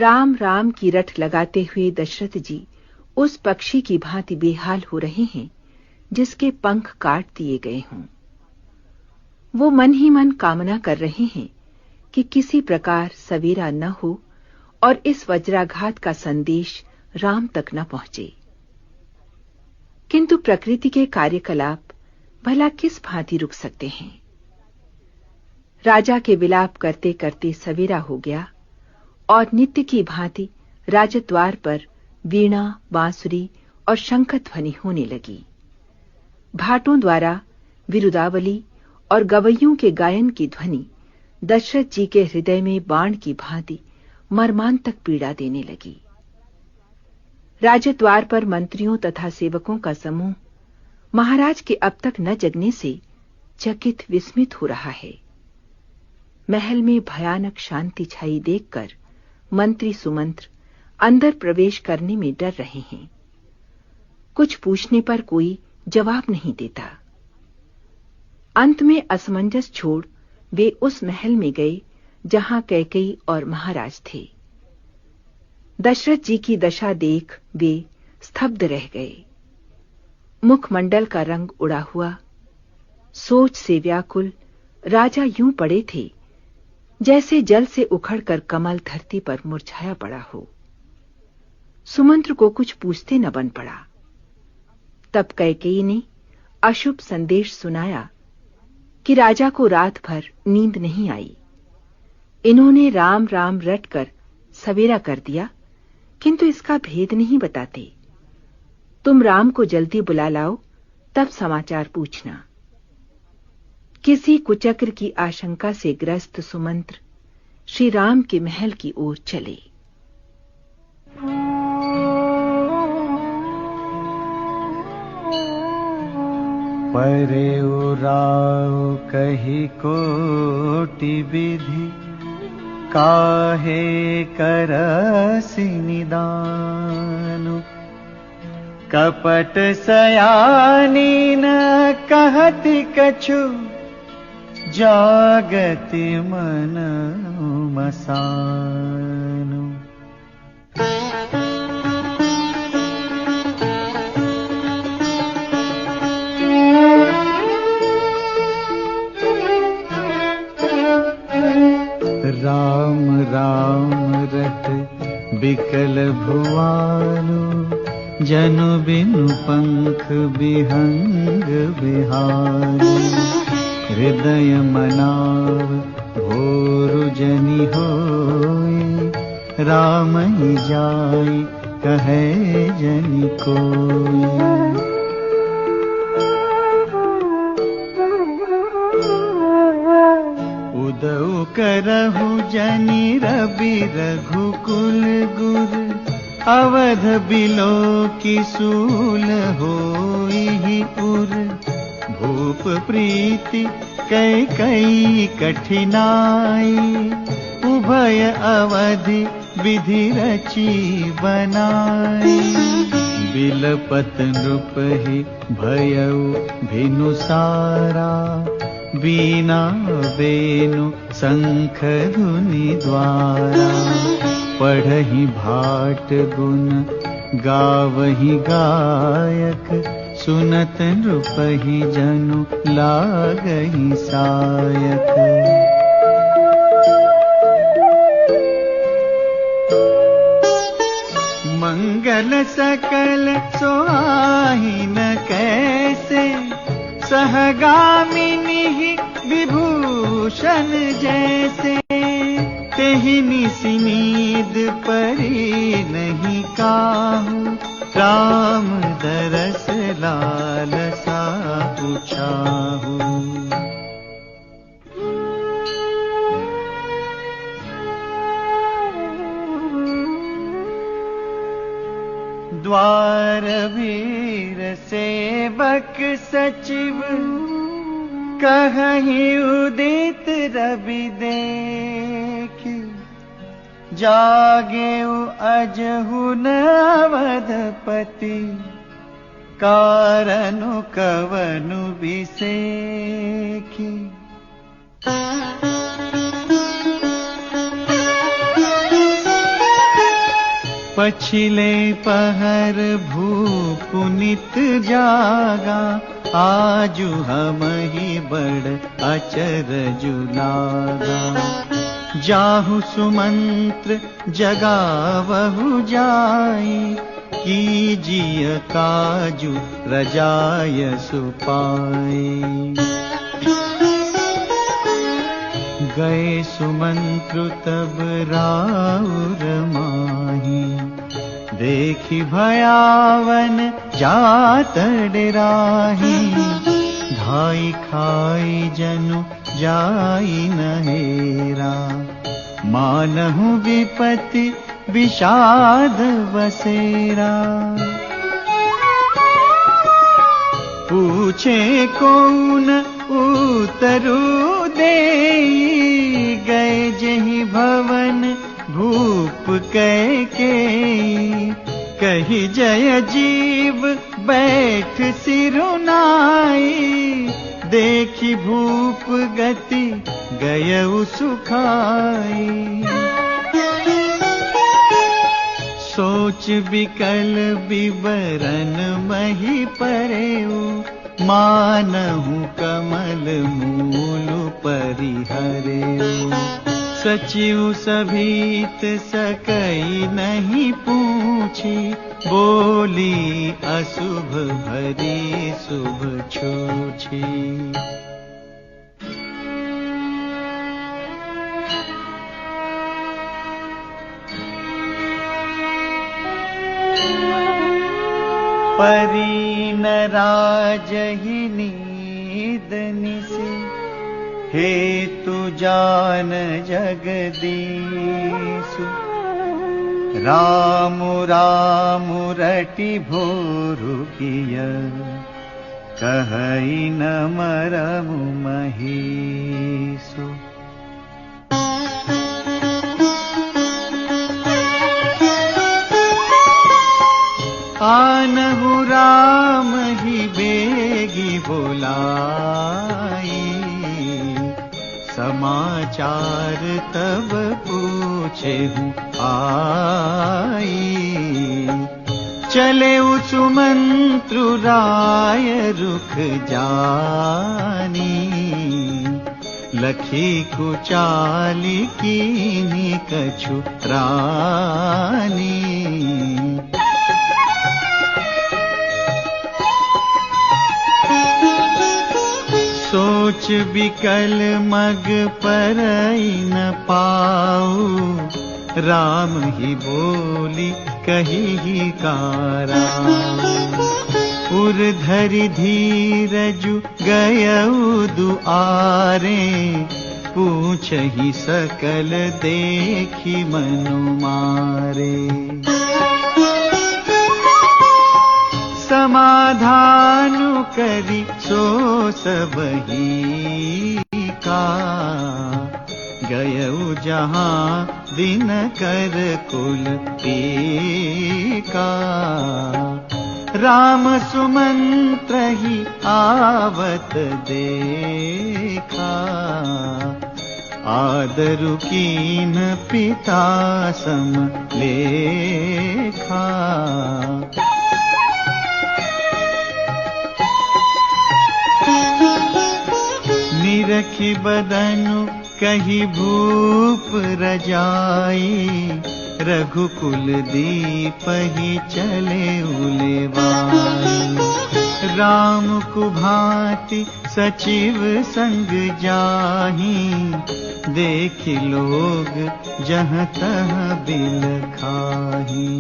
राम राम की रट लगाते हुए दशरथ जी उस पक्षी की भांति बेहाल हो रहे हैं जिसके पंख काट दिए गए हों। वो मन ही मन कामना कर रहे हैं कि किसी प्रकार सवेरा न हो और इस वज्राघात का संदेश राम तक न पहुंचे। किंतु प्रकृति के कार्यकलाप भला किस भांति रुक सकते हैं। राजा के विलाप करते करते सवेरा हो गया और नित्य की भांति राजद्वार पर वीणा, बांसुरी और शंख ध्वनि होने लगी। भाटों द्वारा विरुदावली और गवैयों के गायन की ध्वनि दशरथ जी के हृदय में बाण की भांति मर्मांतक पीड़ा देने लगी। राजद्वार पर मंत्रियों तथा सेवकों का समूह महाराज के अब तक न जगने से चकित विस्मित हो रहा है। महल में भयानक शांति छाई देखकर मंत्री सुमंत्र अंदर प्रवेश करने में डर रहे हैं। कुछ पूछने पर कोई जवाब नहीं देता। अंत में असमंजस छोड़ वे उस महल में गए जहां कैकेयी और महाराज थे। दशरथ जी की दशा देख वे स्तब्ध रह गए। मुखमंडल का रंग उड़ा हुआ, सोच से व्याकुल राजा यूं पड़े थे जैसे जल से उखड़कर कमल धरती पर मुरझाया पड़ा हो। सुमंत्र को कुछ पूछते न बन पड़ा। तब कैकेयी ने अशुभ संदेश सुनाया कि राजा को रात भर नींद नहीं आई। इन्होंने राम राम रटकर सवेरा कर दिया, किंतु इसका भेद नहीं बताते। तुम राम को जल्दी बुला लाओ, तब समाचार पूछना। किसी कुचक्र की आशंका से ग्रस्त सुमंत्र श्री राम के महल की ओर चले। परे उराव कही कोटि विधि, काहे करसि निदानु। कपट सयानी न कहति कछु, जागति मन मसानु। राम राम रट बिकल भुआनु, जनु बिनु पंख विहंग बिहारी। हृदय मनाव भोरु जनि होई, राम ही जाई कहे जनि कोई। उदउ करहु जनि रवि रघुकुल गुर, अवध बिलो की सूल होई उर। भूप प्रीति कैकेयी कठिनाई, उभय अवधि विधि रची बनाई। बिलपत नृपहि भयउ भिनुसारा, वीणा वेणु शंख धुनि द्वारा। पढ़हि भाट गुण गावहि गायक, सुनत नृपहि जनु लागहि सायक। मंगल सकल सोहाहि न कैसे, सहगामिनी विभूषण जैसे। तेहि निसि नींद परी नहीं काहू, राम दरस लालसा पूछाहू। द्वार वीर सेवक सचिव, कहहि उदित रवि देखि। जागेउ अजहु न अवधपति, कारनु कवनु बिसेखि। पछिले पहर भूप नित जागा, आजु हमहि बड़ अचरजु लागा। जाहु सुमंत्र जगावहु जाई, कीजिय काजु रजाय सुपाई। गए सुमंत्रु तब राउर माही, देखी भयावन जात डराही। धाई खाई जनु जाई नहेरा, मानहु विपत्ति विषाद बसेरा। पूछे कौन उतरु देई, गए जहि भवन भूप कैकेयी। कही जय जीव बैठ सिरुनाई, देखी भूप गति गयउ सुखाई। सोच विकल विवरण मही परेऊ, मानहु कमल मूल परिहरेऊ। सचिव सभीत सकई नहीं पूछी, बोली अशुभ भरी शुभ छूछी। परी न राजहि नीद निसि, हेतु जान जगदीशु। रामु रामु रटि भोरु किय, कहई न मरमु महीसु। आनहु राम ही बेगी बुलाई, समाचार तब पूछे हूँ आई। चले सुमंत्रु राय रुख जानी, लखी कुचाली कीनी कछु रानी। सोच विकल मग परई न पाऊ, राम ही बोली कही ही कारा। उर धरि धीरजु गयउ दुआरे, पूछहि सकल देखी मनु मारे। समाधानु करी सो सबही का, गयउ जहाँ दिन कर कुल टीका। राम सुमंत्र ही आवत देखा, आदरु कीन पिता सम लेखा। निरखी बदनु कही भूप रजाई, रघुकुल दीप ही चले उलेवाई। राम कुभांति सचिव संग जाही, देखि लोग जहाँ तहाँ बिल खाही।